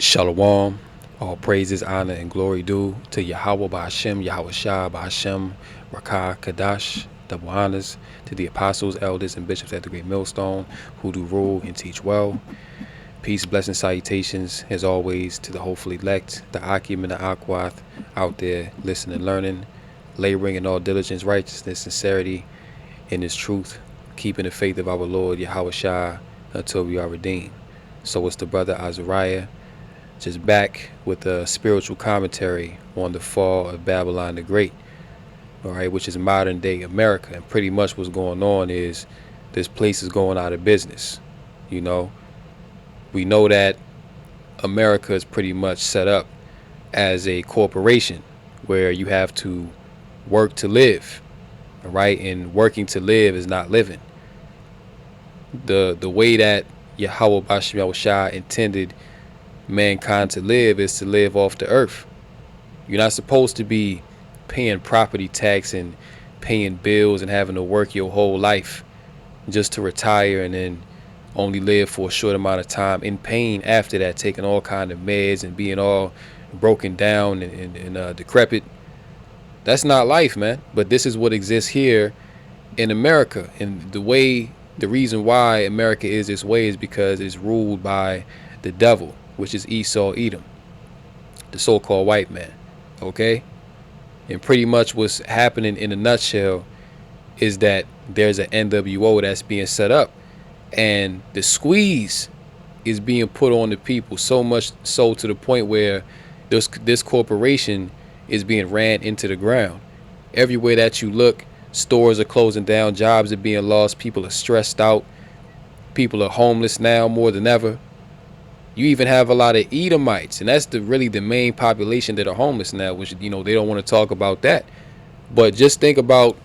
Shalom. All praises, honor, and glory due to Yahweh Ba'Hashem, Yahweh Shah Ba'Hashem, Rakah Kadash, double honors to the apostles, elders, and bishops at the Great Millstone who do rule and teach well. Peace, blessings, salutations, as always, to the hopeful elect, the Akim and the Akwath out there listening and learning, laboring in all diligence, righteousness, sincerity, in His truth, keeping the faith of our Lord Yahweh Shah until we are redeemed. So it's the brother Azariah, just back with a spiritual commentary on the fall of Babylon the Great, all right, which is modern day America. And pretty much what's going on is this place is going out of business. You know, we know that America is pretty much set up as a corporation where you have to work to live, all right, and working to live is not living. The way that Yahweh Ba'Hashem Yahweh Shah intended mankind to live is to live off the earth. You're not supposed to be paying property tax and paying bills and having to work your whole life just to retire and then only live for a short amount of time in pain after that, taking all kind of meds and being all broken down and decrepit. That's not life, man. But this is what exists here in America. And the reason why America is this way is because it's ruled by the devil, which is Esau Edom, the so-called white man. Okay? And pretty much what's happening in a nutshell is that there's an NWO that's being set up, and the squeeze is being put on the people, so much so to the point where this corporation is being ran into the ground. Everywhere that you look, stores are closing down, jobs are being lost, people are stressed out, people are homeless now more than ever. You even have a lot of Edomites, and that's really the main population that are homeless now, which, you know, they don't want to talk about that. But just think about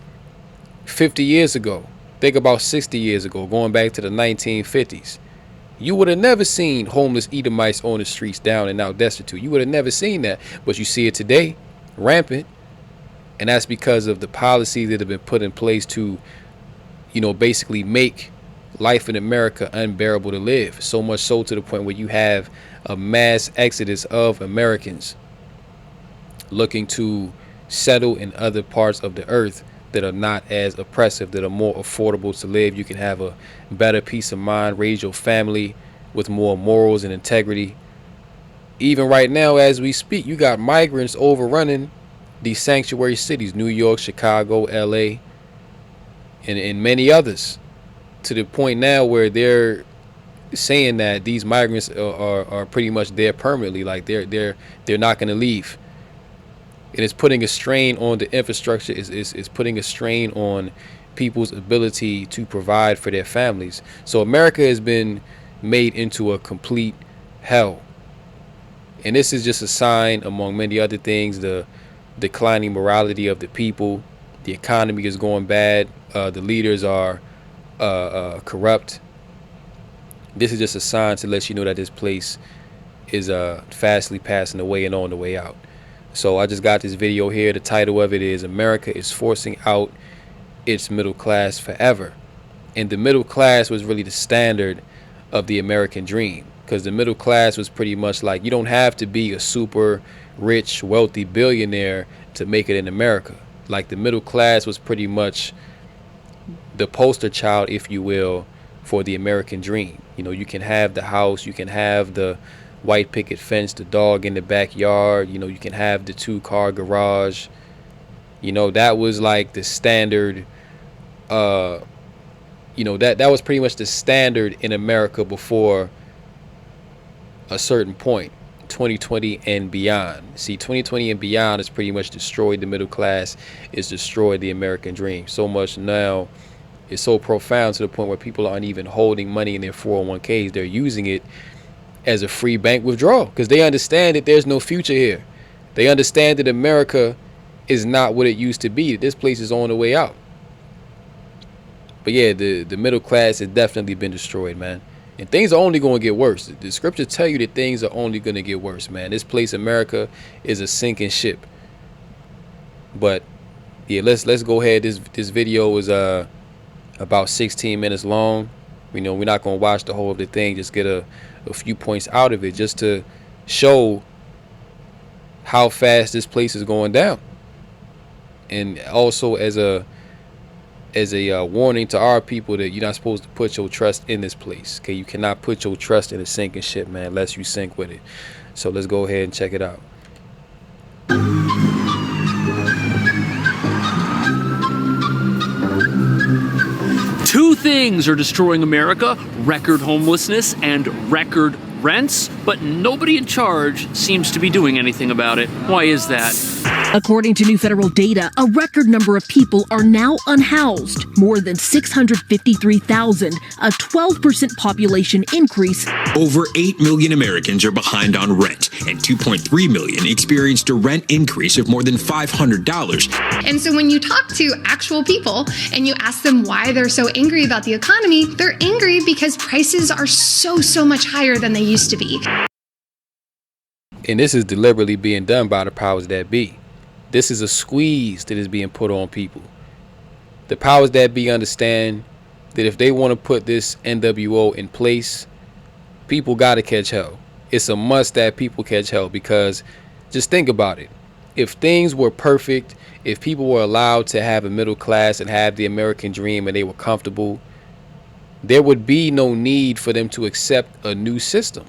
50 years ago. Think about 60 years ago, going back to the 1950s. You would have never seen homeless Edomites on the streets down and out destitute. You would have never seen that. But you see it today, rampant. And that's because of the policies that have been put in place to, you know, basically make life in America unbearable to live. So much so to the point where you have a mass exodus of Americans looking to settle in other parts of the earth that are not as oppressive, that are more affordable to live. You can have a better peace of mind, raise your family with more morals and integrity. Even right now, as we speak, you got migrants overrunning these sanctuary cities, New York, Chicago, LA, and many others, to the point now where they're saying that these migrants are pretty much there permanently, like they're not going to leave. And it's putting a strain on the infrastructure, is putting a strain on people's ability to provide for their families. So America has been made into a complete hell. And this is just a sign, among many other things, the declining morality of the people. The economy is going bad. The leaders are corrupt. This is just a sign to let you know that this place is fastly passing away and on the way out. So I just got this video here. The title of it is America is Forcing Out Its Middle Class Forever. And the middle class was really the standard of the American dream, because the middle class was pretty much like, you don't have to be a super rich, wealthy billionaire to make it in America. Like, the middle class was pretty much the poster child, if you will, for the American dream. You know, you can have the house, you can have the white picket fence, the dog in the backyard, you know, you can have the 2-car garage. You know, that was like the standard, you know, that was pretty much the standard in America before a certain point, 2020 and beyond. See, 2020 and beyond has pretty much destroyed the middle class, it's destroyed the American dream. So much now, it's so profound to the point where people aren't even holding money in their 401ks. They're using it as a free bank withdrawal, because they understand that there's no future here. They understand that America is not what it used to be. This place is on the way out. But yeah, the middle class has definitely been destroyed, man. And things are only going to get worse. The scriptures tell you that things are only going to get worse, man. This place, America, is a sinking ship. But yeah, let's go ahead. This video is about 16 minutes long. You know, we're not going to watch the whole of the thing. Just get a few points out of it, just to show how fast this place is going down. And also as a warning to our people that you're not supposed to put your trust in this place. Okay, you cannot put your trust in a sinking ship, man, unless you sink with it. So let's go ahead and check it out. Two things are destroying America: record homelessness and record rents, but nobody in charge seems to be doing anything about it. Why is that? According to new federal data, a record number of people are now unhoused, more than 653,000, a 12% population increase. Over 8 million Americans are behind on rent, and 2.3 million experienced a rent increase of more than $500. And so when you talk to actual people and you ask them why they're so angry about the economy, they're angry because prices are so much higher than they used to be. And this is deliberately being done by the powers that be. This is a squeeze that is being put on people. The powers that be understand that if they want to put this NWO in place, people got to catch hell. It's a must that people catch hell, because just think about it. If things were perfect, if people were allowed to have a middle class and have the American dream and they were comfortable, there would be no need for them to accept a new system.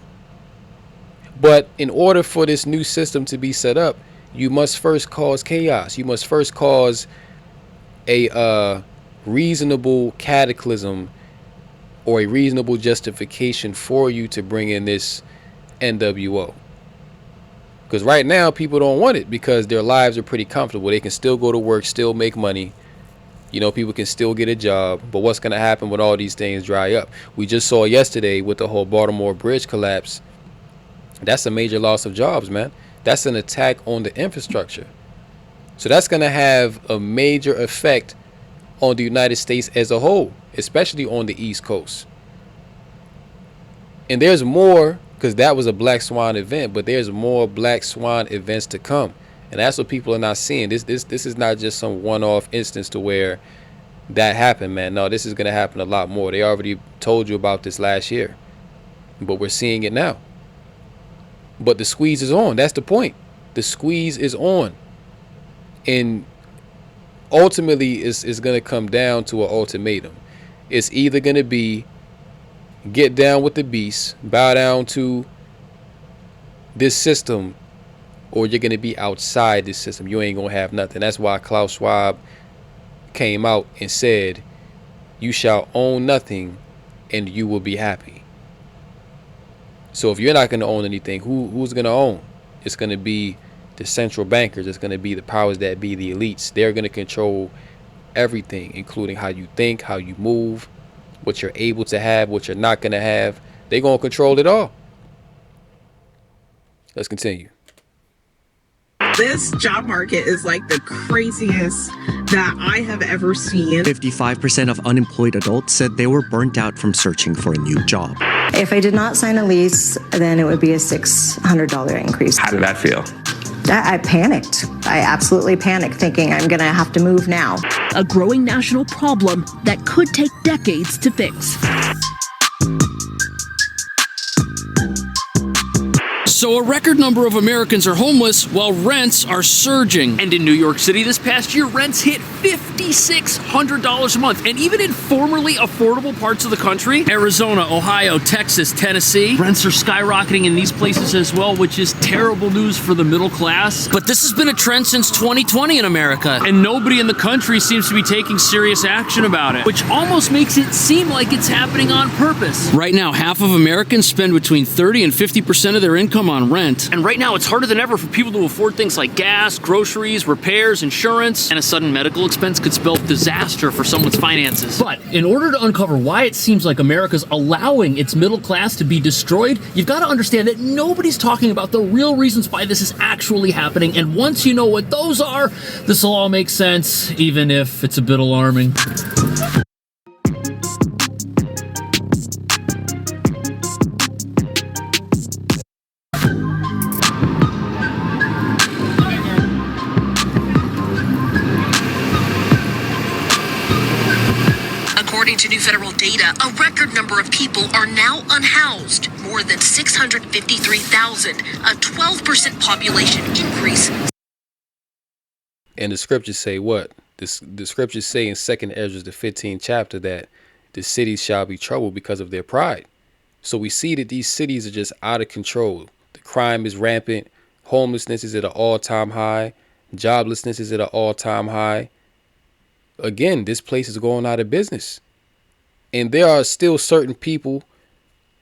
But in order for this new system to be set up, you must first cause chaos. You must first cause a reasonable cataclysm or a reasonable justification for you to bring in this NWO. Because right now people don't want it because their lives are pretty comfortable. They can still go to work, still make money. You know, people can still get a job. But what's going to happen when all these things dry up? We just saw yesterday with the whole Baltimore bridge collapse. That's a major loss of jobs, man. That's an attack on the infrastructure. So that's going to have a major effect on the United States as a whole, especially on the East Coast. And there's more, because that was a black swan event, but there's more black swan events to come. And that's what people are not seeing. This is not just some one-off instance to where that happened, man. No, this is going to happen a lot more. They already told you about this last year, but we're seeing it now. But the squeeze is on. That's the point. The squeeze is on. And ultimately, it's going to come down to an ultimatum. It's either going to be get down with the beast, bow down to this system, or you're going to be outside this system. You ain't going to have nothing. That's why Klaus Schwab came out and said, you shall own nothing and you will be happy. So if you're not going to own anything, who's going to own? It's going to be the central bankers. It's going to be the powers that be, the elites. They're going to control everything, including how you think, how you move, what you're able to have, what you're not going to have. They're going to control it all. Let's continue. This job market is like the craziest that I have ever seen. 55% of unemployed adults said they were burnt out from searching for a new job. If I did not sign a lease, then it would be a $600 increase. How did that feel? I panicked. I absolutely panicked, thinking I'm going to have to move now. A growing national problem that could take decades to fix. So a record number of Americans are homeless while rents are surging. And in New York City this past year, rents hit $5,600 a month. And even in formerly affordable parts of the country, Arizona, Ohio, Texas, Tennessee, rents are skyrocketing in these places as well, which is terrible news for the middle class. But this has been a trend since 2020 in America, and nobody in the country seems to be taking serious action about it, which almost makes it seem like it's happening on purpose. Right now, half of Americans spend between 30 and 50% of their income on rent. And right now, it's harder than ever for people to afford things like gas, groceries, repairs, insurance, and a sudden medical expense could spell disaster for someone's finances. But in order to uncover why it seems like America's allowing its middle class to be destroyed, you've got to understand that nobody's talking about the real reasons why this is actually happening. And once you know what those are, this will all make sense, even if it's a bit alarming. According to new federal data, a record number of people are now unhoused, more than 653,000, a 12% population increase. And the scriptures say what? The scriptures say in 2nd Ezra, the 15th chapter, that the cities shall be troubled because of their pride. So we see that these cities are just out of control. The crime is rampant. Homelessness is at an all-time high. Joblessness is at an all-time high. Again, this place is going out of business. And there are still certain people,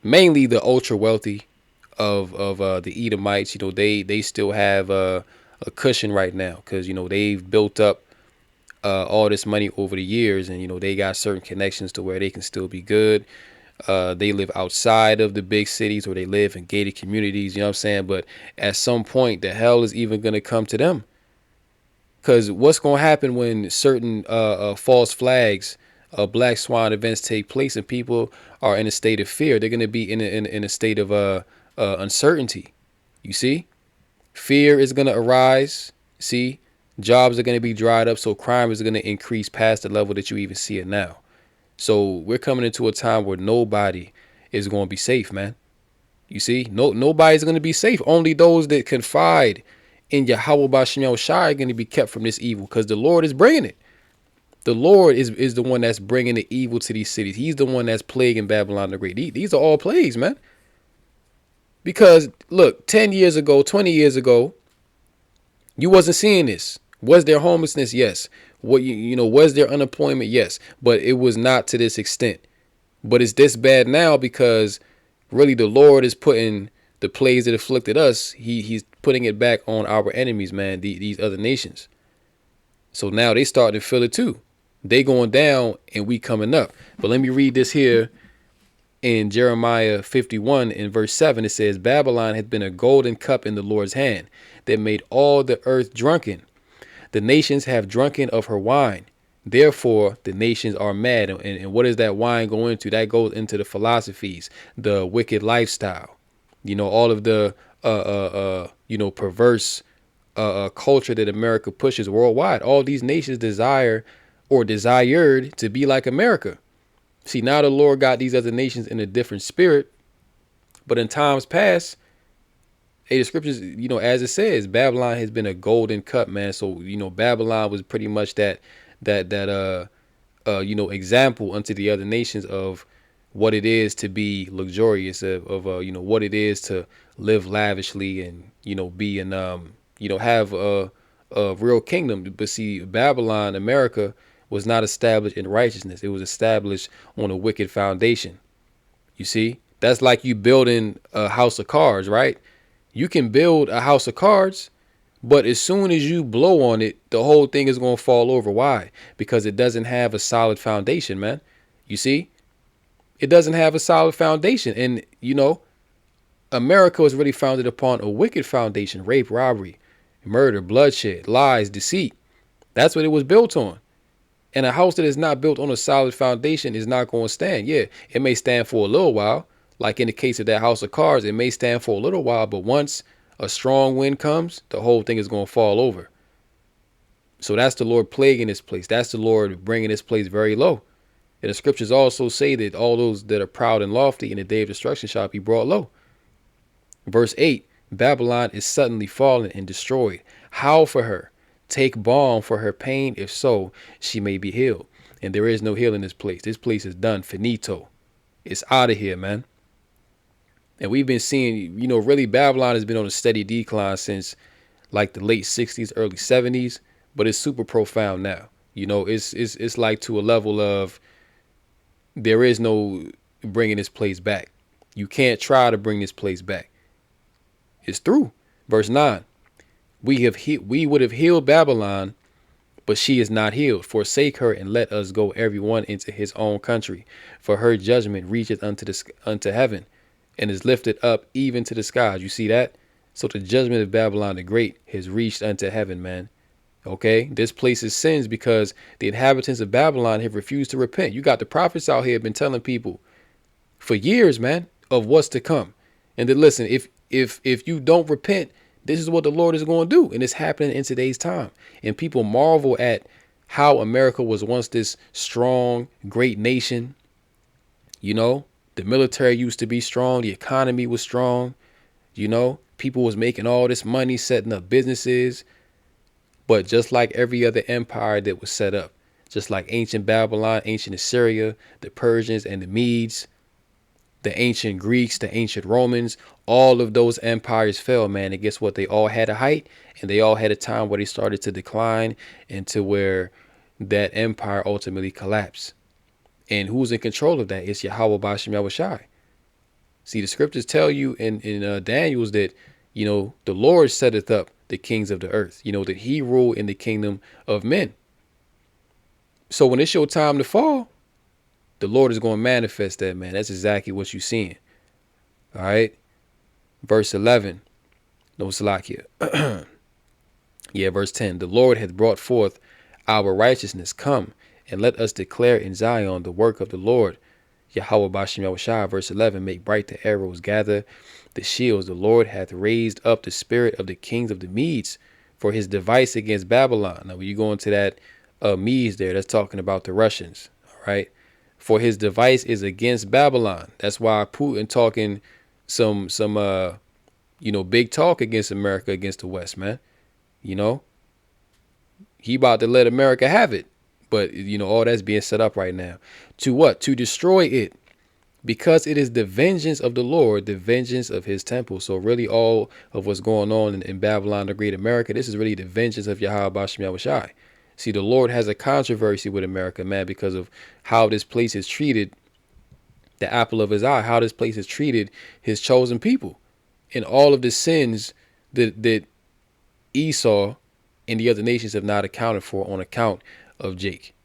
mainly the ultra wealthy of the Edomites, they still have a cushion right now because, they've built up all this money over the years, and, they got certain connections to where they can still be good. They live outside of the big cities, or they live in gated communities, you know what I'm saying? But at some point, the hell is even going to come to them. Because what's going to happen when certain false flags, black swan events take place and people are in a state of fear? They're going to be in a state of uncertainty. You see? Fear is going to arise. See? Jobs are going to be dried up. So crime is going to increase past the level that you even see it now. So we're coming into a time where nobody is going to be safe, man. You see? Nobody's going to be safe. Only those that confide in Yahweh B'Shem Yahushua are going to be kept from this evil, because the Lord is bringing it. The Lord is the one that's bringing the evil to these cities. He's the one that's plaguing Babylon the Great. These are all plagues, man. Because look, 10 years ago, 20 years ago, you wasn't seeing this. Was there homelessness? Yes. Was there unemployment? Yes. But it was not to this extent. But it's this bad now because really the Lord is putting the plagues that afflicted us. He's putting it back on our enemies, man. These other nations. So now they starting to feel it too. They going down and we coming up. But let me read this here in Jeremiah 51 in verse 7. It says, Babylon had been a golden cup in the Lord's hand that made all the earth drunken. The nations have drunken of her wine. Therefore, the nations are mad. And what does that wine go into? That goes into the philosophies, the wicked lifestyle, all of the, perverse culture that America pushes worldwide. All these nations desire or desired to be like America. See, now the Lord got these other nations in a different spirit. But in times past, the scriptures, as it says, Babylon has been a golden cup, man. So, Babylon was pretty much that example unto the other nations of what it is to be luxurious, of what it is to live lavishly and, be in, have a real kingdom. But see, Babylon, America, was not established in righteousness. It was established on a wicked foundation. You see, that's like you building a house of cards, right? You can build a house of cards, but as soon as you blow on it, the whole thing is going to fall over. Why? Because it doesn't have a solid foundation, man. You see, it doesn't have a solid foundation. And, America was really founded upon a wicked foundation: rape, robbery, murder, bloodshed, lies, deceit. That's what it was built on. And a house that is not built on a solid foundation is not going to stand. Yeah, it may stand for a little while. Like in the case of that house of cards, it may stand for a little while, but once a strong wind comes, the whole thing is going to fall over. So that's the Lord plaguing this place. That's the Lord bringing this place very low. And the scriptures also say that all those that are proud and lofty in the day of destruction shall be brought low. Verse 8, Babylon is suddenly fallen and destroyed. Howl for her. Take balm for her pain, if so, she may be healed. And there is no healing in this place. This place is done. Finito. It's out of here, man. And we've been seeing, really Babylon has been on a steady decline since like the late 60s, early 70s. But it's super profound now. It's like to a level of there is no bringing this place back. You can't try to bring this place back. It's through. Verse 9. We would have healed Babylon, but she is not healed. Forsake her and let us go everyone into his own country. For her judgment reacheth unto heaven and is lifted up even to the skies. You see that? So the judgment of Babylon the Great has reached unto heaven, man. Okay, this place is sins because the inhabitants of Babylon have refused to repent. You got the prophets out here been telling people for years, man, of what's to come. And then listen, if you don't repent, this is what the Lord is going to do. And it's happening in today's time. And people marvel at how America was once this strong, great nation. The military used to be strong. The economy was strong. You know, people was making all this money, setting up businesses. But just like every other empire that was set up, just like ancient Babylon, ancient Assyria, the Persians and the Medes, the ancient Greeks, the ancient Romans, all of those empires fell, man. And guess what? They all had a height, and they all had a time where they started to decline, into where that empire ultimately collapsed. And who's in control of that? It's Yahweh Bashem Yahushai. See, the scriptures tell you in Daniel's that, you know, the Lord setteth up the kings of the earth, you know, that he rule in the kingdom of men. So when it's your time to fall, the Lord is going to manifest that, man. That's exactly what you're seeing. All right. Verse 11. No, Salakia. Yeah, verse 10. The Lord hath brought forth our righteousness. Come, and let us declare in Zion the work of the Lord. Yahweh Bashem Yahushua. Verse 11. Make bright the arrows, gather the shields. The Lord hath raised up the spirit of the kings of the Medes for his device against Babylon. Now, when you go into that Medes there, that's talking about the Russians. All right. For his device is against Babylon. That's why Putin talking some you know, big talk against America, against the West, man. You know, he about to let America have it. But, you know, all that's being set up right now. To what? To destroy it. Because it is the vengeance of the Lord, the vengeance of his temple. So really all of what's going on in Babylon, the great America, this is really the vengeance of Yahweh Bashem Yahushai. See, the Lord has a controversy with America, man, because of how this place has treated the apple of his eye, how this place has treated his chosen people, and all of the sins that Esau and the other nations have not accounted for on account of Jake.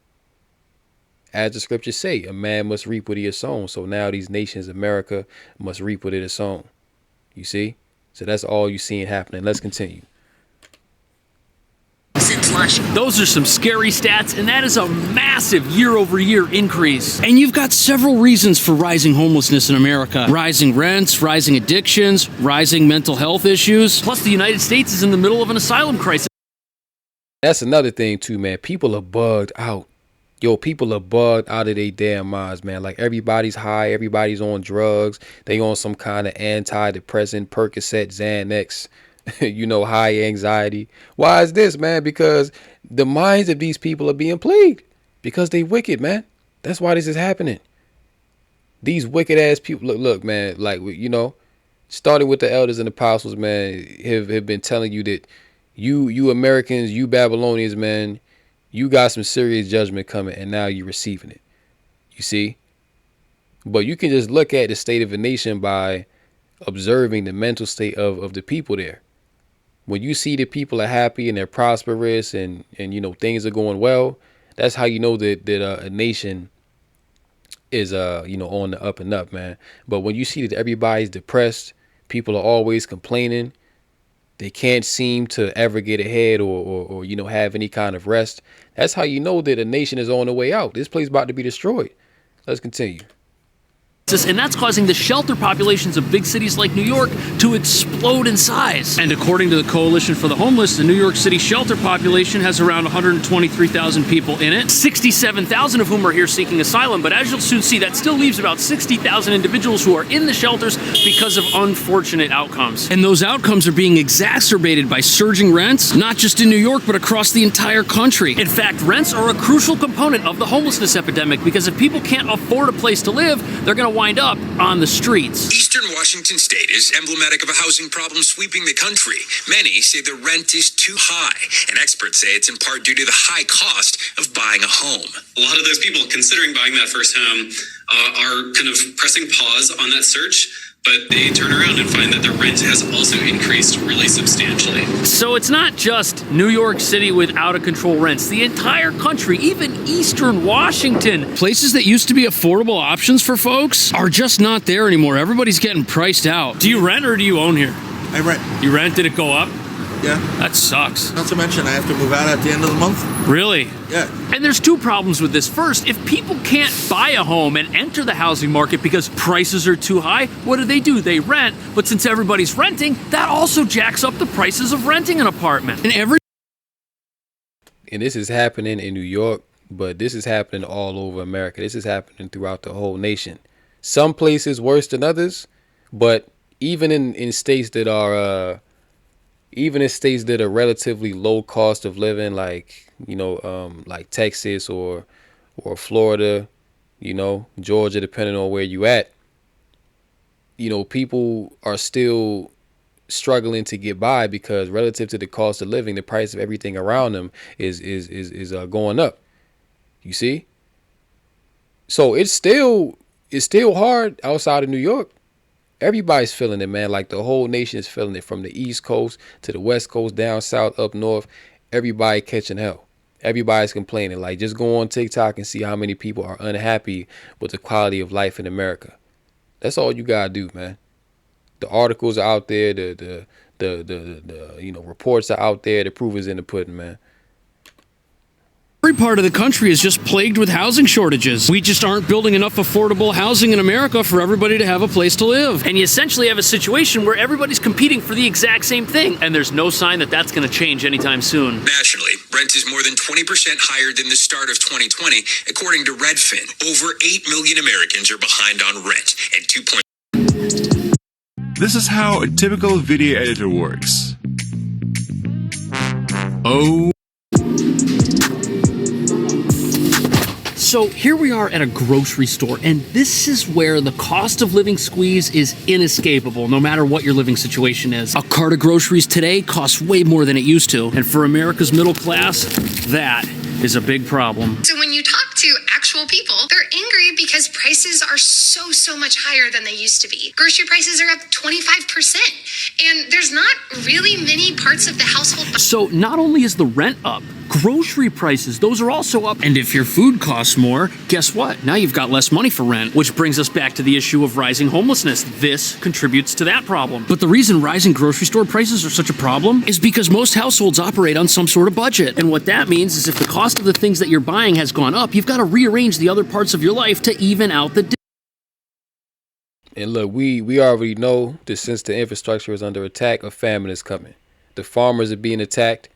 As the scriptures say, a man must reap what he has sown. So now these nations, America, must reap what it has sown. You see? So that's all you're seeing happening. Let's continue. Those are some scary stats, and that is a massive year-over-year increase. And you've got several reasons for rising homelessness in America. Rising rents, rising addictions, rising mental health issues. Plus, the United States is in the middle of an asylum crisis. That's another thing, too, man. People are bugged out. Yo, people are bugged out of their damn minds, man. Like, everybody's high. Everybody's on drugs. They on some kind of antidepressant, Percocet, Xanax. You know, high anxiety. Why is this, man? Because the minds of these people are being plagued because they wicked, man. That's why this is happening. These wicked ass people. Look, man, like, you know, starting with the elders and apostles, man, have been telling you that you Americans, you Babylonians, man, you got some serious judgment coming, and now you're receiving it. You see? But you can just look at the state of a nation by observing the mental state of the people there. When you see that people are happy and they're prosperous and you know, things are going well, that's how you know that a nation is you know, on the up and up, man. But when you see that everybody's depressed, people are always complaining, they can't seem to ever get ahead or you know, have any kind of rest, that's how you know that a nation is on the way out. This place is about to be destroyed. Let's continue. And that's causing the shelter populations of big cities like New York to explode in size. And according to the Coalition for the Homeless, the New York City shelter population has around 123,000 people in it, 67,000 of whom are here seeking asylum. But as you'll soon see, that still leaves about 60,000 individuals who are in the shelters because of unfortunate outcomes. And those outcomes are being exacerbated by surging rents, not just in New York, but across the entire country. In fact, rents are a crucial component of the homelessness epidemic because if people can't afford a place to live, they're going to wind up on the streets. Eastern Washington state is emblematic of a housing problem sweeping the country. Many say the rent is too high, and experts say it's in part due to the high cost of buying a home. A lot of those people considering buying that first home are kind of pressing pause on that search, but they turn around and find that their rent has also increased really substantially. So it's not just New York City with out-of-control rents. The entire country, even Eastern Washington, places that used to be affordable options for folks are just not there anymore. Everybody's getting priced out. Do you rent or do you own here? I rent. You rent? Did it go up? Yeah. That sucks. Not to mention I have to move out at the end of the month. Really? Yeah. And there's two problems with this. First, if people can't buy a home and enter the housing market because prices are too high, what do? They rent. But since everybody's renting, that also jacks up the prices of renting an apartment. And this is happening in New York, but this is happening all over America. This is happening throughout the whole nation. Some places worse than others, but even in states that are relatively low cost of living, like like Texas or Florida, Georgia, depending on where you at, people are still struggling to get by because relative to the cost of living, the price of everything around them is going up. You see? So it's still hard outside of New York. Everybody's feeling it, man. Like the whole nation is feeling it, from the East Coast to the West Coast, down south, up north. Everybody catching hell. Everybody's complaining. Like, just go on TikTok and see how many people are unhappy with the quality of life in America. That's all you gotta do, man. The articles are out there. The reports are out there. The proof is in the pudding, man. Every part of the country is just plagued with housing shortages. We just aren't building enough affordable housing in America for everybody to have a place to live. And you essentially have a situation where everybody's competing for the exact same thing. And there's no sign that that's going to change anytime soon. Nationally, rent is more than 20% higher than the start of 2020, according to Redfin. Over 8 million Americans are behind on rent, and 2. This is how a typical video editor works. Oh. So here we are at a grocery store, and this is where the cost of living squeeze is inescapable, no matter what your living situation is. A cart of groceries today costs way more than it used to, and for America's middle class, that is a big problem. So when you talk to actual people, they're angry because prices are so much higher than they used to be. Grocery prices are up 25%, and there's not really many parts of the household. So not only is the rent up, grocery prices, those are also up. And if your food costs more, guess what? Now you've got less money for rent, which brings us back to the issue of rising homelessness. This contributes to that problem. But the reason rising grocery store prices are such a problem is because most households operate on some sort of budget. And what that means is if the cost of the things that you're buying has gone up, you've got to rearrange the other parts of your life to even out the And look, we already know that since the infrastructure is under attack, a famine is coming. The farmers are being attacked.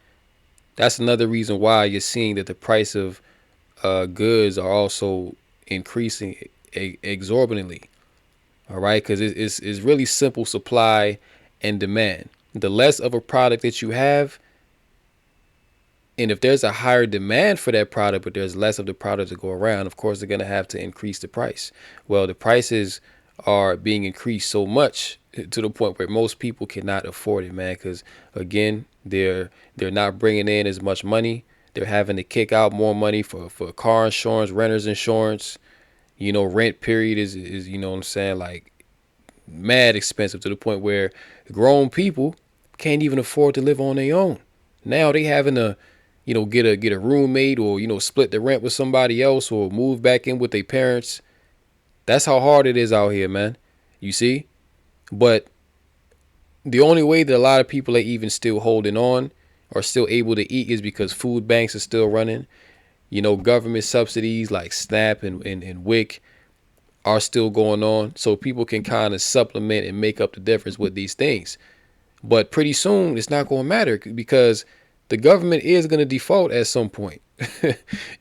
That's another reason why you're seeing that the price of goods are also increasing exorbitantly. All right, because it's really simple supply and demand. The less of a product that you have, and if there's a higher demand for that product, but there's less of the product to go around, of course they're going to have to increase the price. Well, the prices are being increased so much to the point where most people cannot afford it, man, because again, they're not bringing in as much money. They're having to kick out more money for car insurance, renter's insurance. Rent period is what I'm saying, like mad expensive to the point where grown people can't even afford to live on their own. Now they having to get a roommate or split the rent with somebody else or move back in with their parents. That's how hard it is out here, man. You see? But the only way that a lot of people are even still holding on or still able to eat is because food banks are still running. Government subsidies like SNAP and WIC are still going on. So people can kind of supplement and make up the difference with these things. But pretty soon it's not going to matter because the government is going to default at some point.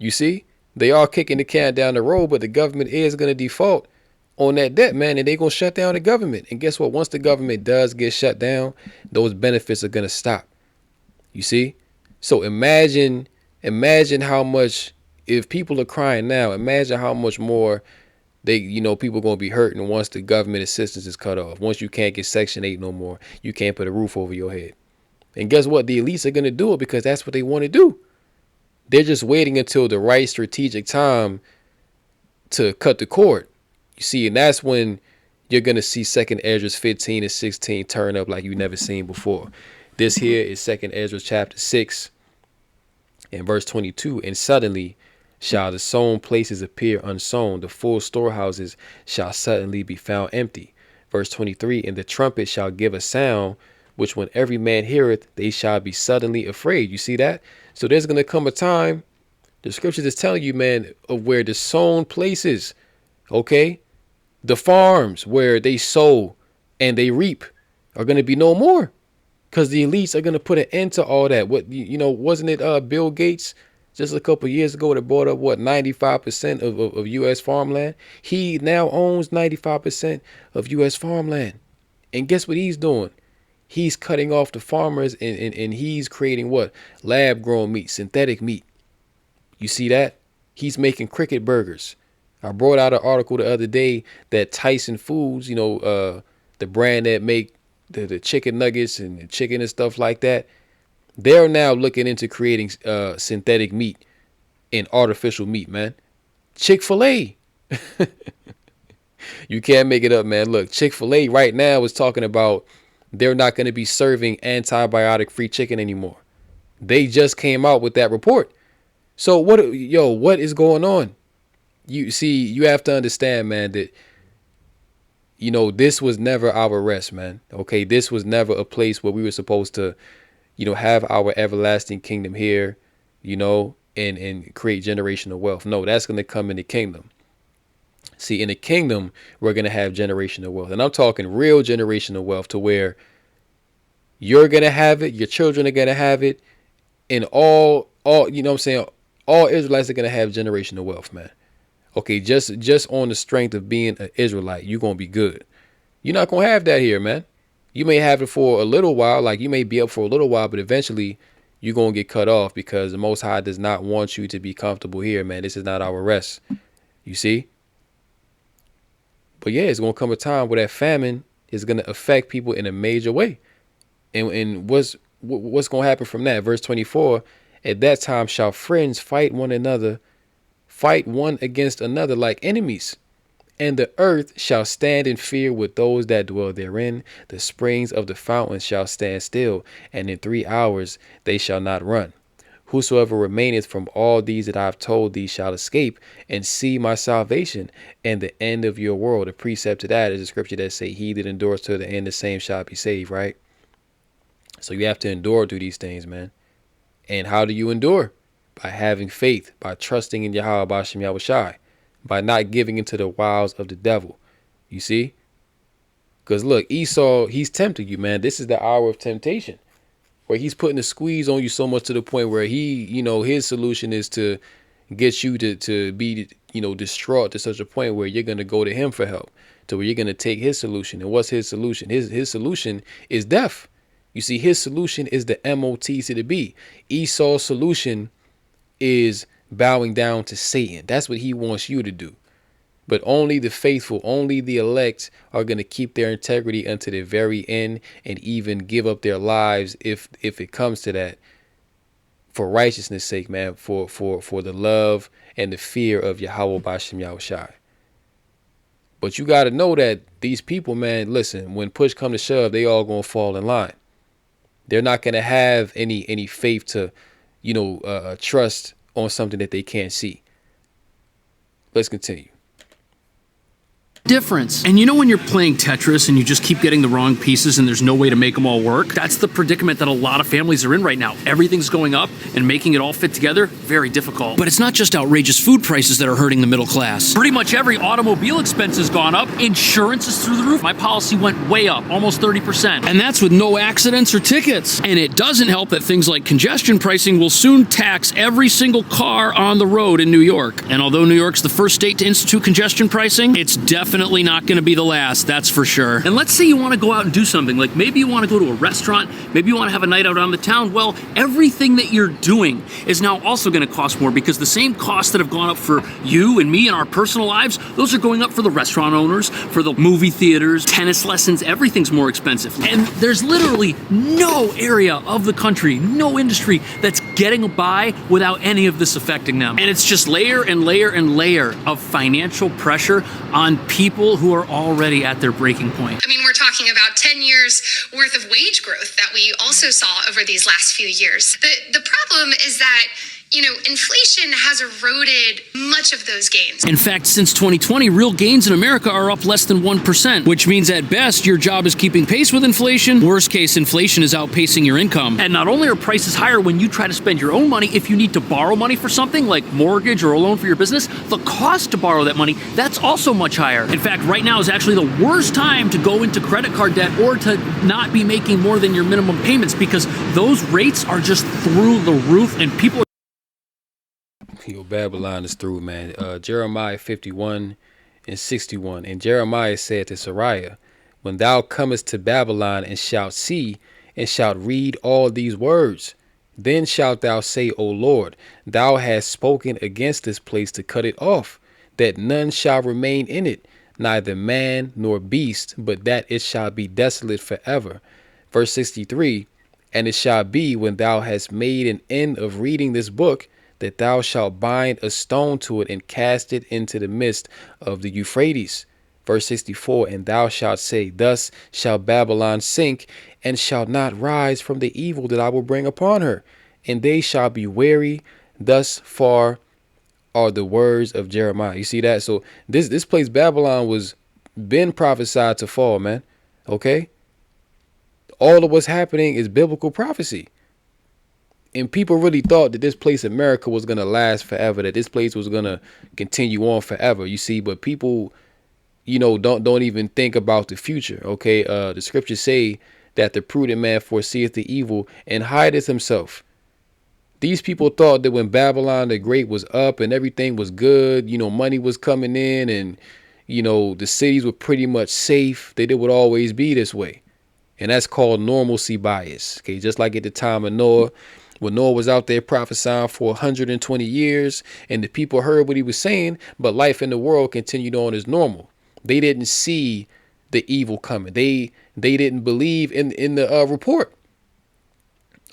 You see? They are kicking the can down the road, but the government is going to default on that debt, man, and they're going to shut down the government. And guess what? Once the government does get shut down, those benefits are going to stop. You see? So imagine how much, if people are crying now, imagine how much more people are going to be hurting once the government assistance is cut off. Once you can't get Section 8 no more, you can't put a roof over your head. And guess what? The elites are going to do it because that's what they want to do. They're just waiting until the right strategic time to cut the cord. You see, and that's when you're going to see 2 Esdras 15 and 16 turn up like you've never seen before. This here is 2 Esdras chapter 6 and verse 22. And suddenly shall the sown places appear unsown. The full storehouses shall suddenly be found empty. Verse 23. And the trumpet shall give a sound, which when every man heareth, they shall be suddenly afraid. You see that? So there's going to come a time, the scriptures is telling you, man, of where the sown places, okay, the farms where they sow and they reap are going to be no more because the elites are going to put an end to all that. What, wasn't it Bill Gates just a couple years ago that bought up, what, 95% of U.S. farmland? He now owns 95% of U.S. farmland. And guess what he's doing? He's cutting off the farmers and he's creating what? Lab-grown meat, synthetic meat. You see that? He's making cricket burgers. I brought out an article the other day that Tyson Foods, the brand that make the chicken nuggets and the chicken and stuff like that, they're now looking into creating synthetic meat and artificial meat, man. Chick-fil-A. You can't make it up, man. Look, Chick-fil-A right now is talking about they're not going to be serving antibiotic-free chicken anymore. They just came out with that report. So what is going on? You see, you have to understand, man, that, this was never our rest, man. Okay, this was never a place where we were supposed to, have our everlasting kingdom here, and create generational wealth. No, that's going to come in the kingdom. See, in the kingdom, we're going to have generational wealth. And I'm talking real generational wealth to where you're going to have it, your children are going to have it, and all Israelites are going to have generational wealth, man. Okay, just on the strength of being an Israelite, you're going to be good. You're not going to have that here, man. You may have it for a little while, like you may be up for a little while, but eventually you're going to get cut off because the Most High does not want you to be comfortable here, man. This is not our rest. You see? But yeah, it's going to come a time where that famine is going to affect people in a major way. And what's going to happen from that? Verse 24, at that time shall friends fight one against another like enemies. And the earth shall stand in fear with those that dwell therein. The springs of the fountains shall stand still, and in 3 hours they shall not run. Whosoever remaineth from all these that I have told thee shall escape and see my salvation and the end of your world. A precept to that is a scripture that say, he that endures to the end, the same shall be saved, right? So you have to endure through these things, man. And how do you endure? By having faith, by trusting in Yahweh B'Shem Yahushai, by not giving into the wiles of the devil. You see? Because look, Esau, he's tempting you, man. This is the hour of temptation, where he's putting a squeeze on you so much to the point where his solution is to get you to be, distraught to such a point where you're going to go to him for help, to where you're going to take his solution. And what's his solution? His solution is death. You see, his solution is the M-O-T to the B. Esau's solution is bowing down to Satan. That's what he wants you to do. But only the faithful, only the elect are going to keep their integrity unto the very end and even give up their lives if it comes to that, for righteousness' sake, man, for the love and the fear of Yahweh B'Shem Yahushai. But you got to know that these people, man, listen, when push come to shove, they all going to fall in line. They're not going to have any faith to, trust on something that they can't see. Let's continue. Difference. And when you're playing Tetris and you just keep getting the wrong pieces and there's no way to make them all work, that's the predicament that a lot of families are in right now. Everything's going up and making it all fit together, very difficult. But it's not just outrageous food prices that are hurting the middle class. Pretty much every automobile expense has gone up. Insurance is through the roof. My policy went way up, almost 30%. And that's with no accidents or tickets. And it doesn't help that things like congestion pricing will soon tax every single car on the road in New York. And although New York's the first state to institute congestion pricing, it's definitely not going to be the last, that's for sure. And let's say you want to go out and do something, like maybe you want to go to a restaurant, maybe you want to have a night out on the town. Well, everything that you're doing is now also going to cost more, because the same costs that have gone up for you and me in our personal lives, those are going up for the restaurant owners, for the movie theaters, tennis lessons. Everything's more expensive. And there's literally no area of the country, no industry that's getting by without any of this affecting them. And it's just layer and layer and layer of financial pressure on people who are already at their breaking point. I mean, we're talking about 10 years worth of wage growth that we also saw over these last few years. The problem is that, inflation has eroded much of those gains. In fact, since 2020, real gains in America are up less than 1%, which means at best your job is keeping pace with inflation. Worst case, inflation is outpacing your income. And not only are prices higher when you try to spend your own money, if you need to borrow money for something like mortgage or a loan for your business, the cost to borrow that money, that's also much higher. In fact, right now is actually the worst time to go into credit card debt or to not be making more than your minimum payments, because those rates are just through the roof and people Yo, Babylon is through, man. Jeremiah 51:61. And Jeremiah said to Sariah, when thou comest to Babylon and shalt see and shalt read all these words, then shalt thou say, O Lord, thou hast spoken against this place to cut it off, that none shall remain in it, neither man nor beast, but that it shall be desolate forever. Verse 63, and it shall be when thou hast made an end of reading this book, that thou shalt bind a stone to it and cast it into the midst of the Euphrates. Verse 64, and thou shalt say, thus shall Babylon sink, and shall not rise from the evil that I will bring upon her. And they shall be weary. Thus far are the words of Jeremiah. You see that? So this place Babylon was been prophesied to fall, man. Okay? All of what's happening is biblical prophecy. And people really thought that this place America was going to last forever, that this place was going to continue on forever, you see. But people, don't even think about the future, okay? The scriptures say that the prudent man foreseeth the evil and hideth himself. These people thought that when Babylon the Great was up and everything was good, money was coming in and, the cities were pretty much safe, that it would always be this way. And that's called normalcy bias, okay? Just like at the time of Noah, when Noah was out there prophesying for 120 years and the people heard what he was saying, but life in the world continued on as normal. They didn't see the evil coming. They didn't believe in the report.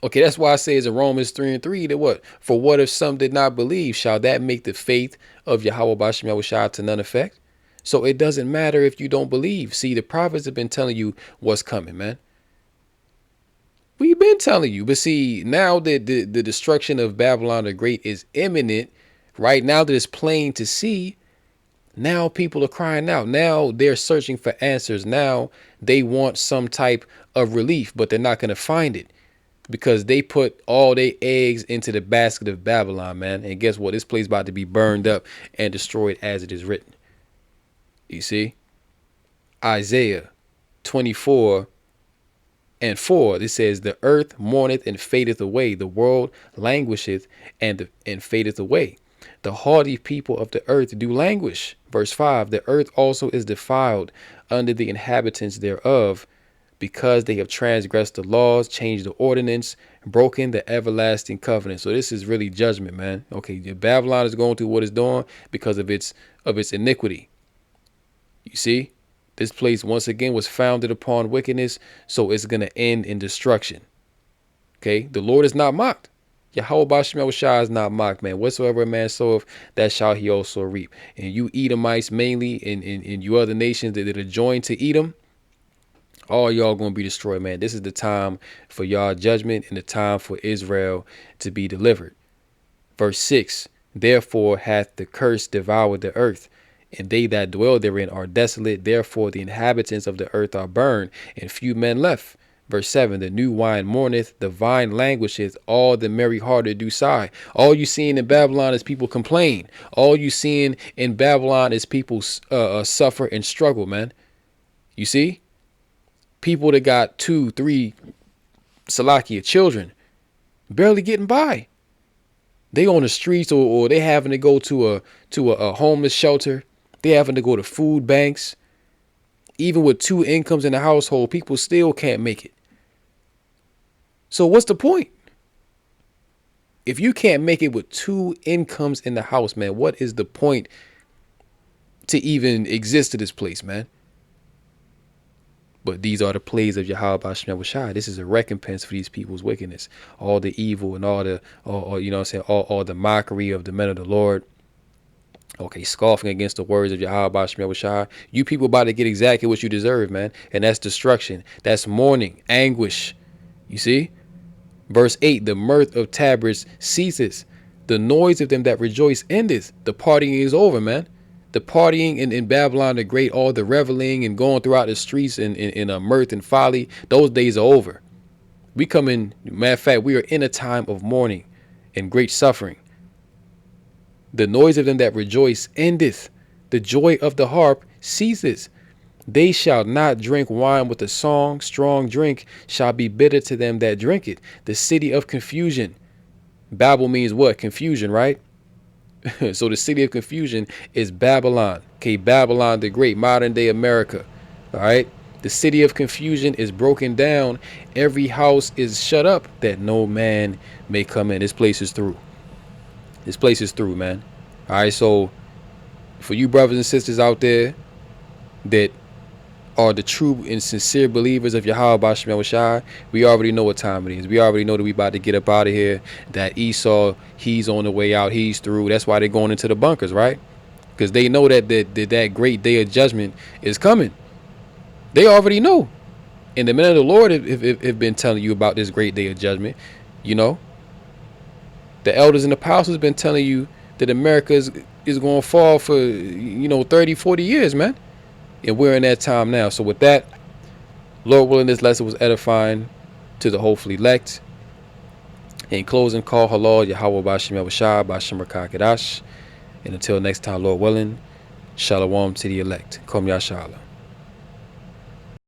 Okay, that's why I say it's in Romans 3:3 that what? For what if some did not believe? Shall that make the faith of Yahweh Bashim Yahushua to none effect? So it doesn't matter if you don't believe. See, the prophets have been telling you what's coming, man. We've been telling you. But see, now that the destruction of Babylon the Great is imminent, right now that it's plain to see, now people are crying out. Now they're searching for answers. Now they want some type of relief, but they're not going to find it because they put all their eggs into the basket of Babylon, man. And guess what? This place is about to be burned up and destroyed as it is written. You see? Isaiah 24:4, it says, the earth mourneth and fadeth away. The world languisheth and fadeth away. The haughty people of the earth do languish. Verse 5, the earth also is defiled under the inhabitants thereof, because they have transgressed the laws, changed the ordinance, broken the everlasting covenant. So this is really judgment, man. Okay, Babylon is going through what it's doing because of its iniquity. You see, this place once again was founded upon wickedness, so it's going to end in destruction. Okay, the Lord is not mocked. Yahweh Bashim Yahushua is not mocked, man. Whatsoever a man soweth, that shall he also reap. And you Edomites mainly, and you other nations that are joined to Edom, all y'all gonna be destroyed, man. This is the time for y'all judgment and the time for Israel to be delivered. Verse 6, therefore hath the curse devoured the earth, and they that dwell therein are desolate. Therefore the inhabitants of the earth are burned, and few men left. Verse 7, the new wine mourneth, the vine languisheth, all the merry-hearted do sigh. All you seeing in Babylon is people complain. All you seeing in Babylon is people suffer and struggle, man. You see? People that got 2, 3 Salakia children barely getting by. They on the streets or they having to go to a homeless shelter. They having to go to food banks. Even with 2 incomes in the household, people still can't make it. So what's the point? If you can't make it with 2 incomes in the house, man, what is the point to even exist to this place, man? But these are the plays of Yahweh Bashim Yahushua. This is a recompense for these people's wickedness. All the evil and all the, all the mockery of the men of the Lord. Okay, scoffing against the words of Yahweh Bashim Yahushua. You people about to get exactly what you deserve, man. And that's destruction. That's mourning, anguish. You see? Verse 8, the mirth of Tabriz ceases. The noise of them that rejoice endeth. The partying is over, man. The partying in Babylon the Great, all the reveling and going throughout the streets in mirth and folly, those days are over. We come in, matter of fact, we are in a time of mourning and great suffering. The noise of them that rejoice endeth. The joy of the harp ceases. They shall not drink wine with a song. Strong drink shall be bitter to them that drink it. The city of confusion. Babel means what? Confusion, right? So the city of confusion is Babylon. Okay, Babylon the Great, modern day America. All right. The city of confusion is broken down. Every house is shut up that no man may come in. This place is through. This place is through, man. All right. So for you brothers and sisters out there that are the true and sincere believers of Yahweh Basham Yahushua, we already know what time it is. We already know that we about to get up out of here. That Esau, he's on the way out. He's through. That's why they're going into the bunkers, right? Because they know that great day of judgment is coming. They already know. And the men of the Lord have been telling you about this great day of judgment. You know, the elders and the apostles have been telling you that America is going to fall for, 30, 40 years, man. And we're in that time now. So with that, Lord willing, this lesson was edifying to the hopefully elect. In closing, call halal Yahweh Bashim Yahushua Bashim Rakah Kadash. And until next time, Lord willing, shalom to the elect. Kom Yashala.